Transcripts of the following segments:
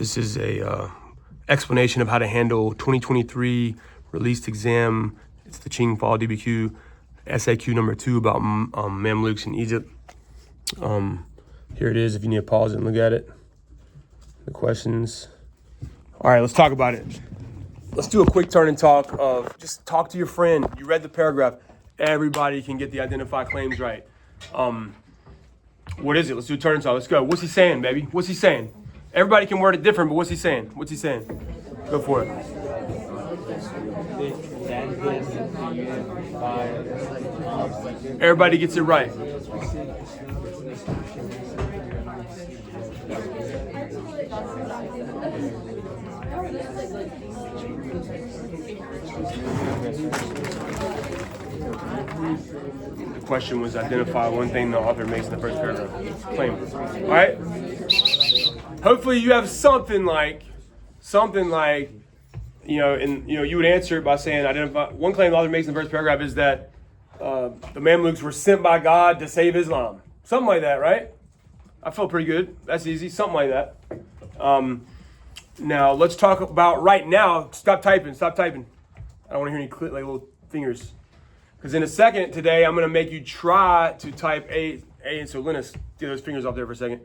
This is a explanation of how to handle 2023 released exam. It's the Ching Fall DBQ SAQ number 2 about Mamluks in Egypt. Here it is if you need to pause it and look at it. The questions. All right, let's talk about it. Let's do a quick turn and talk of just talk to your friend. You read the paragraph. Everybody can get the identified claims right. What is it? Let's do a turn and talk. Let's go. What's he saying, baby? What's he saying? Everybody can word it different, but what's he saying? What's he saying? Go for it. Everybody gets it right. The question was identify one thing the author makes in the first paragraph. Claim. All right? Hopefully you have something like, you would answer it by saying identify one claim the author makes in the first paragraph is that the Mamluks were sent by God to save Islam. Something like that, right? I feel pretty good. That's easy. Something like that. Now let's talk about right now. Stop typing. I don't want to hear any click like little fingers. Because in a second today, I'm going to make you try to type A. And so Linus, get those fingers off there for a second.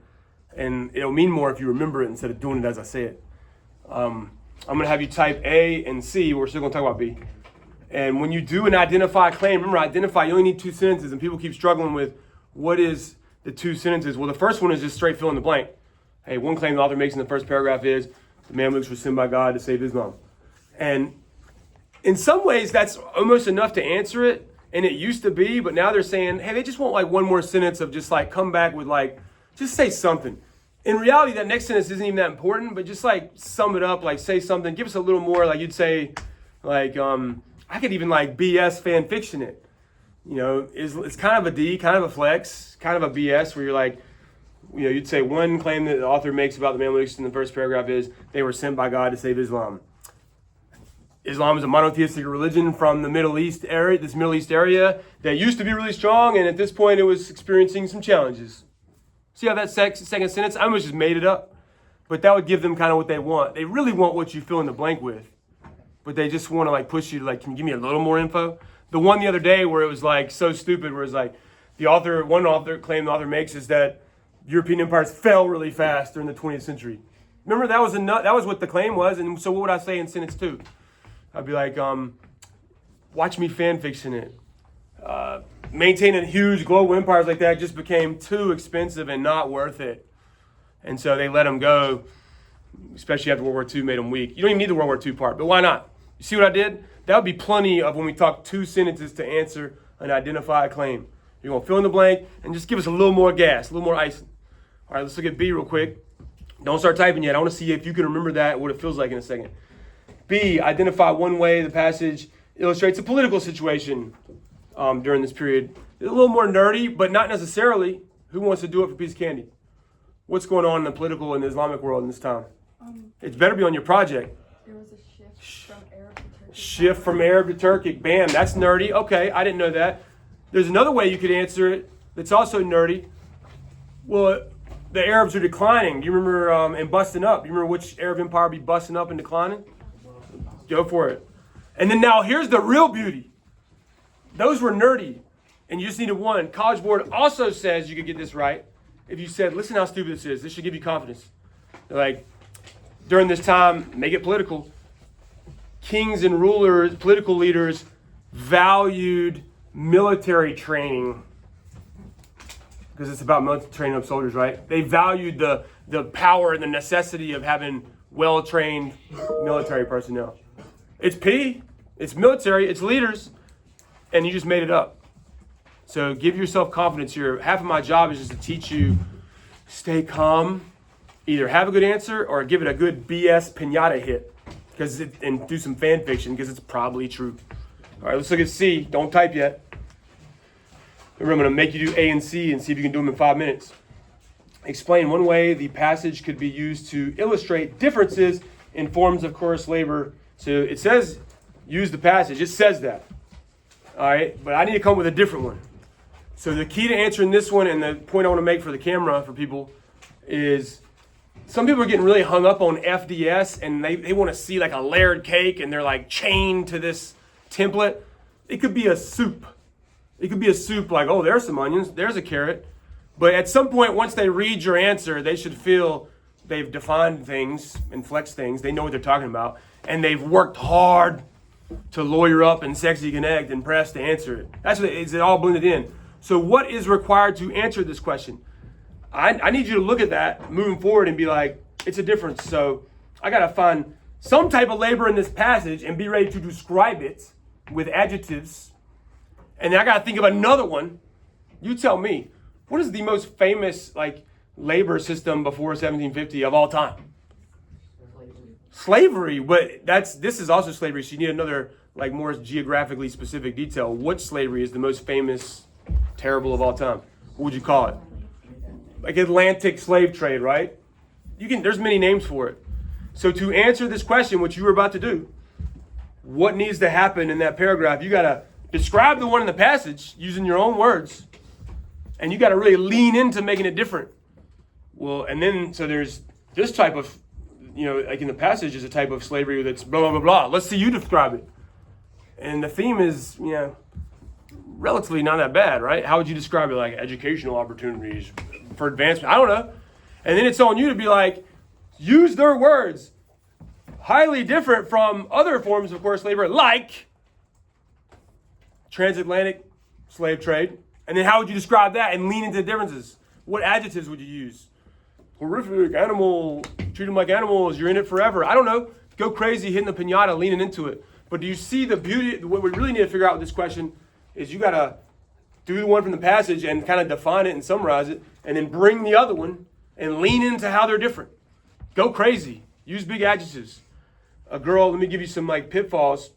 And it'll mean more if you remember it instead of doing it as I say it. I'm going to have you type A and C. We're still going to talk about B. And when you do an identify claim, remember identify, you only need 2 sentences. And people keep struggling with what is the 2 sentences. Well, the first one is just straight fill in the blank. Hey, one claim the author makes in the first paragraph is the Mamluks were sent by God to save Islam. And in some ways, that's almost enough to answer it. And it used to be, but now they're saying, hey, they just want like one more sentence of just like come back with like, just say something. In reality, that next sentence isn't even that important, but just like sum it up, like say something, give us a little more, like you'd say, like, I could even like BS fan fiction it. You know, it's kind of a D, kind of a flex, kind of a BS where you're like, you'd say one claim that the author makes about the Mamluks in the first paragraph is they were sent by God to save Islam. Islam is a monotheistic religion from the Middle East area, this Middle East area that used to be really strong, and at this point it was experiencing some challenges. See how that second sentence, I almost just made it up, but that would give them kind of what they want. They really want what you fill in the blank with, but they just want to like push you to like, can you give me a little more info? The one the other day where it was like so stupid, where it's like one author claim the author makes is that European empires fell really fast during the 20th century. Remember that was what the claim was, and so what would I say in sentence 2? I'd be like, watch me fan fiction it. Maintaining huge global empires like that just became too expensive and not worth it. And so they let them go, especially after World War II made them weak. You don't even need the World War II part, but why not? You see what I did? That would be plenty of when we talk 2 sentences to answer an identified claim. You're going to fill in the blank and just give us a little more gas, a little more ice. All right, let's look at B real quick. Don't start typing yet. I want to see if you can remember that, what it feels like in a second. B, identify one way the passage illustrates a political situation during this period. It's a little more nerdy, but not necessarily. Who wants to do it for a piece of candy? What's going on in the political and Islamic world in this time? It better be on your project. There was a shift from Arab to Turkic. Shift from Arab to Turkic. Bam, that's nerdy. Okay, I didn't know that. There's another way you could answer it that's also nerdy. Well, the Arabs are declining. Do you remember in busting up? Do you remember which Arab empire be busting up and declining? Go for it. And then now here's the real beauty. Those were nerdy, and you just needed one. College Board also says you could get this right if you said, listen how stupid this is. This should give you confidence. Like, during this time, make it political. Kings and rulers, political leaders valued military training because it's about military training of soldiers, right? They valued the power and the necessity of having well-trained military personnel. It's P, it's military, it's leaders, and you just made it up. So give yourself confidence here. Half of my job is just to teach you, stay calm, either have a good answer or give it a good BS pinata hit and do some fan fiction because it's probably true. All right, let's look at C. Don't type yet. Remember, I'm going to make you do A and C and see if you can do them in 5 minutes. Explain one way the passage could be used to illustrate differences in forms of coerced labor. So it says, use the passage. It says that. All right, but I need to come up with a different one. So the key to answering this one and the point I want to make for the camera for people is some people are getting really hung up on FDS and they want to see like a layered cake and they're like chained to this template. It could be a soup. It could be a soup like, oh, there's some onions, there's a carrot. But at some point, once they read your answer, they should feel they've defined things and flexed things. They know what they're talking about. And they've worked hard to lawyer up and sexy connect and press to answer it. That's what it's all blended in. So what is required to answer this question? I need you to look at that moving forward and be like, it's a difference. So I got to find some type of labor in this passage and be ready to describe it with adjectives. And then I got to think of another one. You tell me, what is the most famous like labor system before 1750 of all time? Slavery, but this is also slavery. So you need another like more geographically specific detail. What slavery is the most famous, terrible of all time? What would you call it? Like Atlantic slave trade, right? There's many names for it. So to answer this question, what you were about to do, what needs to happen in that paragraph? You got to describe the one in the passage using your own words. And you got to really lean into making it different. Well, and then, so there's this type of, like in the passage is a type of slavery that's blah, blah, blah, blah. Let's see you describe it. And the theme is, relatively not that bad, right? How would you describe it? Like educational opportunities for advancement? I don't know. And then it's on you to be like, use their words. Highly different from other forms of forced labor, like transatlantic slave trade. And then how would you describe that and lean into the differences? What adjectives would you use? Horrific, animal, treat them like animals, you're in it forever. I don't know. Go crazy, hitting the piñata, leaning into it. But do you see the beauty? What we really need to figure out with this question is you got to do the one from the passage and kind of define it and summarize it, and then bring the other one and lean into how they're different. Go crazy. Use big adjectives. A girl, let me give you some like pitfalls.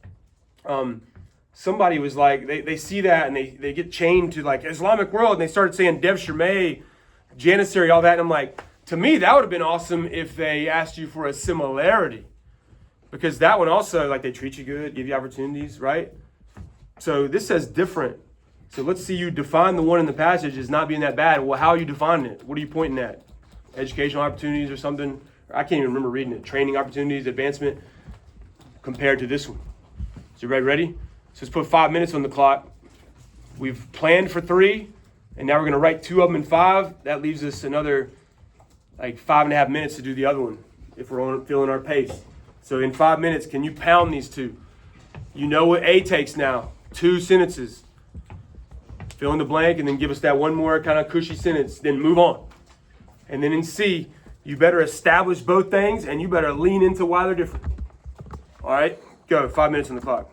Somebody was like, they see that and they get chained to like Islamic world and they started saying Dev Shirmay, Janissary, all that. And I'm like, to me, that would have been awesome if they asked you for a similarity. Because that one also, like they treat you good, give you opportunities, right? So this says different. So let's see you define the one in the passage as not being that bad. Well, how are you defining it? What are you pointing at? Educational opportunities or something? I can't even remember reading it. Training opportunities, advancement, compared to this one. So you ready? So let's put 5 minutes on the clock. We've planned for 3, and now we're going to write 2 of them in 5. That leaves us another like 5.5 minutes to do the other one if we're feeling our pace. So in 5 minutes, can you pound these 2? You know what A takes now. 2 sentences. Fill in the blank and then give us that one more kind of cushy sentence. Then move on. And then in C, you better establish both things and you better lean into why they're different. All right, go. 5 minutes on the clock.